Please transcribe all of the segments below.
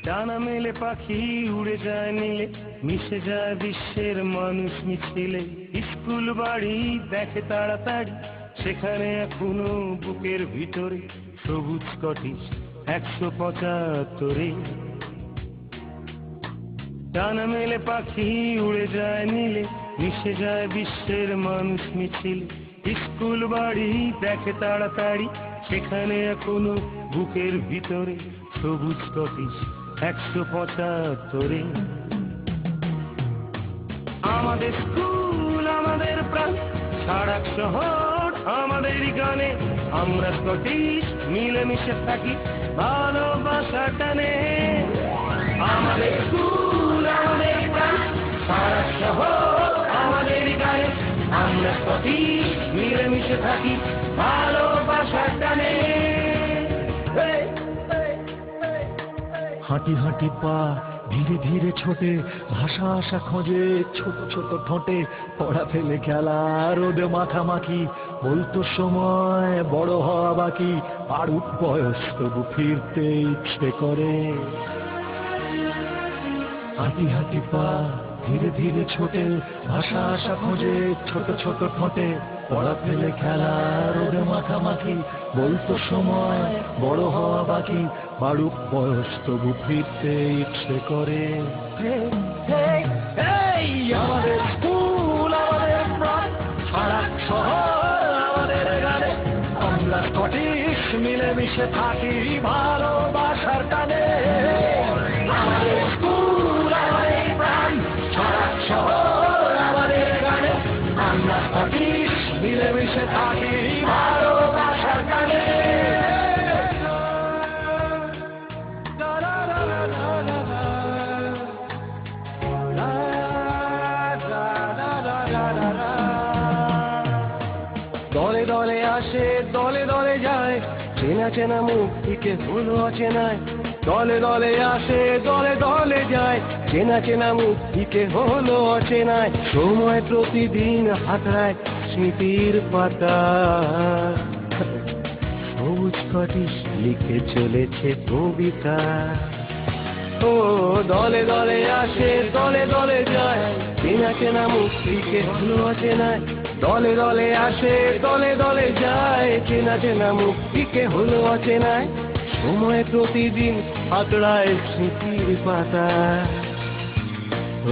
ডানা মেলে পাখি উড়ে যায় নীলে, মিশে যায় বিশ্বের মানুষ মিছিলে। স্কুল বাড়ি দেখে তাড়াতাড়ি, সেখানে এখনো বুকের ভিতরে সবুজ স্কটিশ 175। ডানা মেলে পাখি উড়ে যায় নীলে, মিশে যায় বিশ্বের মানুষ মিছিলে। স্কুল বাড়ি দেখে তাড়াতাড়ি, সেখানে এখনো বুকের ভিতরে সবুজ স্কটিশ 175। আমাদের স্কুল আমাদের প্রাণ, সারা শহর আমাদের গানে। আমরা স্কটিশ মিলেমিশে থাকি ভালোবাসা টানে। আমাদের স্কুল আমাদের প্রাণ, সারা শহর আমাদের গানে। আমরা স্কটিশ মিলেমিশে থাকি ভালোবাসা টানে। হাঁটি হাঁটি পা ধীরে ধীরে ছোটে, ভাষা আশা খোঁজে ছোট ছোট ঠোঁটে। পড়া ফেলে খেলা রোদে মাখামাখি, বলতো সময় বড় হওয়া বাকি। বাড়ুক বয়স তবু ফিরতে ইচ্ছে করে। হাঁটি হাঁটি পা ধীরে ধীরে ছোটে, ভাষা আশা খোঁজে ছোট ছোট ঠোঁটে। পড়া ফেলে খেলা রোদে মাখামাখি, বলতো সময় বড় হওয়া বাকি। বাড়ুক বয়স তবু ফিরতে ইচ্ছে করে। আমাদের স্কুল আমাদের প্রাণ, সারা শহর আমাদের গানে। আমরা স্কটিশ মিলেমিশে থাকি ভালোবাসার টানে। আমাদের স্কুল আমাদের প্রাণ, সারা শহর আমাদের গানে। আমরা স্কটিশ মিলেমিশে থাকি ভালোবাসার টানে। দলে দলে আসে দলে দলে যায়, চেনা চেনা মুখ থেকে হলো অচেনায়। দলে দলে আসে দলে দলে যায়, চেনা চেনা মুখ থেকে হলো অচেনায়। সময় প্রতিদিন হাতড়ায় স্মৃতির পাতা, সবুজ স্কটিশ লিখে চলেছে কবিতা। ও দলে দলে আসে দলে দলে যায়, চেনা চেনা মুখ থেকে হলো অচেনায়। দলে দলে আসে দলে দলে যায়, চেনা চেনা মুখ থেকে হলো অচেনায়। সময় প্রতিদিন হাতড়ায় স্মৃতির পাতা,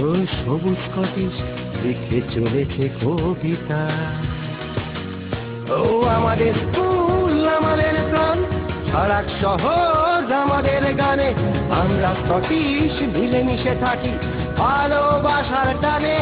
ও সবুজ স্কটিশ লিখে চলেছে কবিতা। ও আমাদের স্কুল আমাদের প্রাণ, সারা শহর আমাদের গানে। আমরা স্কটিশ মিলেমিশে থাকি ভালোবাসার টানে।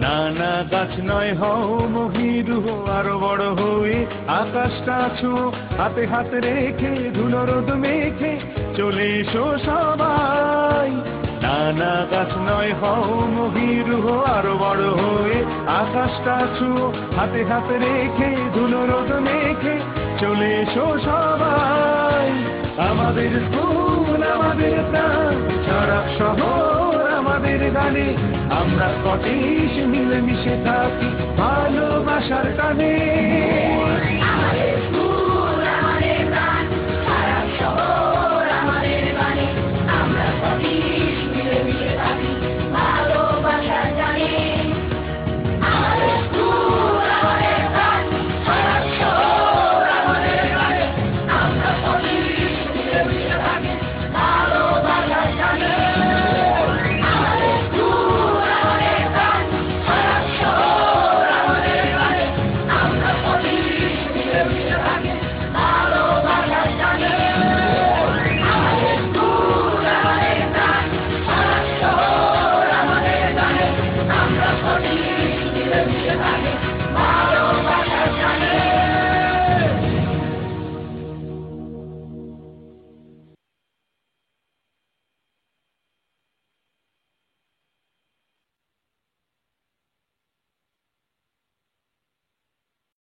নানা গাছ নয় হও মহিরু, আরো বড় হয়ে আকাশটা ছুঁয়ো। হাতে হাত রেখে ধুলো রোদ মেখে চলে এসো সবাই। নানা গাছ নয় হও মহিরু, আরো বড় হয়ে আকাশটা ছুঁয়ো। হাতে হাত রেখে ধুলো রোদ মেখে চলে এসো সবাই। আমাদের স্কুল আমাদের প্রাণ, সারা শহর আমাদের গানে। আমরা স্কটিশ মিলেমিশে থাকি ভালোবাসার টানে।